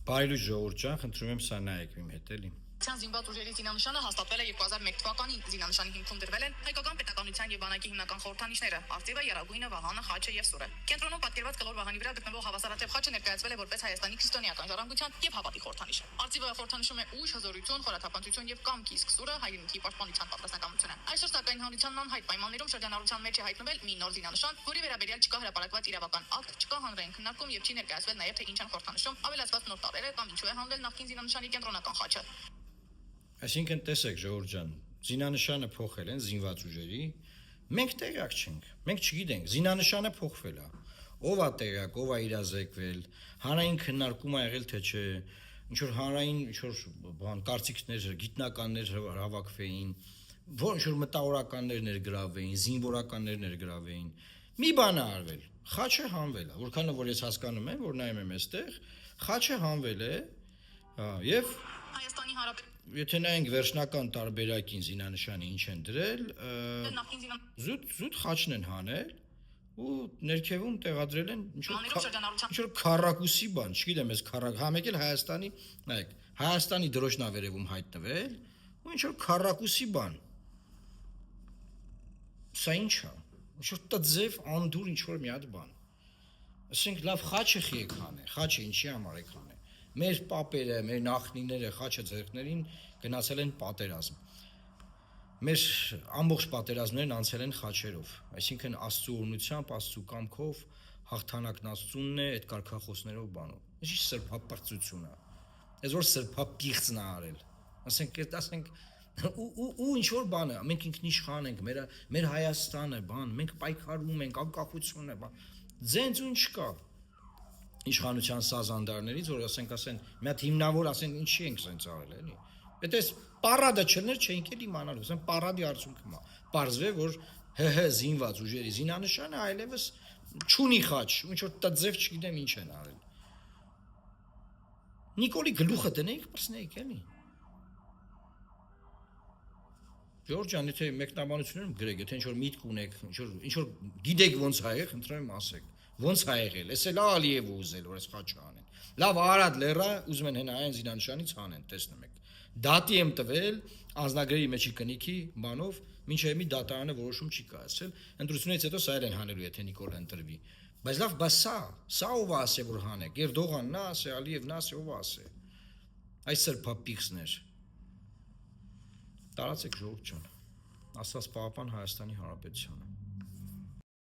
Բարի ժողովուրդ ջան, խնդրում եմ սա նայեք իմ հետ էլի։ Զինված ուժերի զինանշանը հաստատվել է 2001 թվականին։ Զինանշանի հիմքում դրվել են հայկական պետականության եւ բանակի հիմնական խորհրդանիշները՝ արծիվը, եռագույնը, վահանը, խաչը եւ սուրը։ Կենտրոնում պատկերված կլոր վահանի վրա գտնվող հավասարաձև խաչը ներկայացվել է որպես Հայաստանի քրիստոնեական ժառանգության եւ հավատի խորհրդանիշ։ Արծիվը խորհրդանշում է ուժ, հզորություն, խորաթափանցություն եւ կամք, իսկ սուրը հայրենիքի պաշտպանության պատրաստակամությունը։ Այսօր սակայն հանրությանն անհայտ պայմաններում շրջանառության մեջ է հայտնվել մի նոր զինանշան, որի վերաբերյալ չկա հրապարակված իրավական ակտ, չկա հանրային քննարկում եւ չի ներկայացվել նաեւ թե ինչ են խորհրդանշում, ավելացված նոր տարրերը կամ ինչու է հանվել նախկին զինանշանի կենտրոնական խաչը։ Այսինքն տեսեք ժողովուրդ ջան, զինանշանը փոխել են զինված ուժերի, մենք տեղյակ չենք, մենք չգիտենք, զինանշանը փոխվել է, ով է տեղյակ, ով է իրազեկվել, հանրային քննարկում է եղել թե չէ, ինչ որ հանրային ինչ որ բան կարծիքներ, գիտնականներ հավաքվեին, որ ինչ որ մտավորականներ ներգրավվեին, զինվորականներ ներգրավվեին, մի բան է արվել, խաչը հանվել է, որքանով որ ես հասկանում եմ, որ նայում եմ այստեղ, խաչը հանվել է, եւ Հայաստանի Հանրապետության Եթե նայենք վերջնական տարբերակին զինանշանի ինչ են դրել, զուտ խաչն են հանել ու ներքևում տեղադրել են ինչ որ քառակուսի բան, չգիտեմ, այս մեկ էլ Հայաստանի, նայեք, Հայաստանի դրոշն ա վերևում հայտնվել ու ինչ որ քառակուսի բան։ Սա ինչ է։ Ինչ որ տձև անդուր ինչ որ մի հատ բան։ Ասենք լավ խաչը եք հանել, խաչը ինչի համար եք հանել։ Մեր պապերը, մեր նախնիները խաչը ձեռքներին գնացել են պատերազմ։ Մեր ամբողջ պատերազմներն անցել են խաչերով, այսինքն Աստծո օրհնությամբ, Աստծո կամքով հաղթանակն Աստծունն է այդ կարգախոսներով բանով։ Ինչ սրբապրծություն է։ Այս որ սրբապիղծն է արել։ Ասենք ու ինչ որ բան է, մենք ինքնիշխան ենք, մեր Հայաստանը, բան, մենք պայքարում ենք, անկախություն է, բան։ Ձենձ ու ինչ կա։ Իշխանության սազանդարներից, որ ասեն, մի հատ հիմնավոր ասեն, ինչի ենք սենց արել, էլի։ Եթե այս պարադը չներ, չէինք էլ իմանալու, ասեն պարադի արդյունքում է։ Պարզվե, որ ՀՀ զինված ուժերի զինանշանը այլևս չունի խաչ, ինչ որ տձև չգիտեմ ինչ են արել։ Նիկոլի գլուխը դնեիք, պրսնեիք, էլի։ Ժորժ ջան, եթե մեկնաբանություններում գրեք, եթե ինչ որ միտք ունեք, ինչ որ գիտեք ոնց ա եղել, խնդրում եմ ասեք։ Ոնց ա եղել, էս էլ Ալիևը ուզել, որ այս խաչը անեն։ Լավ Արադ լերա, ուզում են հենայեն զինանշանից հանեն, տեսնում եք։ Դատի եմ տվել, անձնագրերի մեջի կնիքի բանով, մինչև մի դատարանը որոշում չի կայացրել, ընտրությունից հետո սա են հանելու, եթե Նիկոլը ընտրվի։ Բայց լավ, բա սա ով ասե որ հանեք, Էրդողանն է, ասե Ալիևն է, ասե ով ասե։ Այս սրբապիղծներ։ Տարածեք ժողովուրդ ջան։ Աստված պահապան Հայաստանի Հանրապետությանը։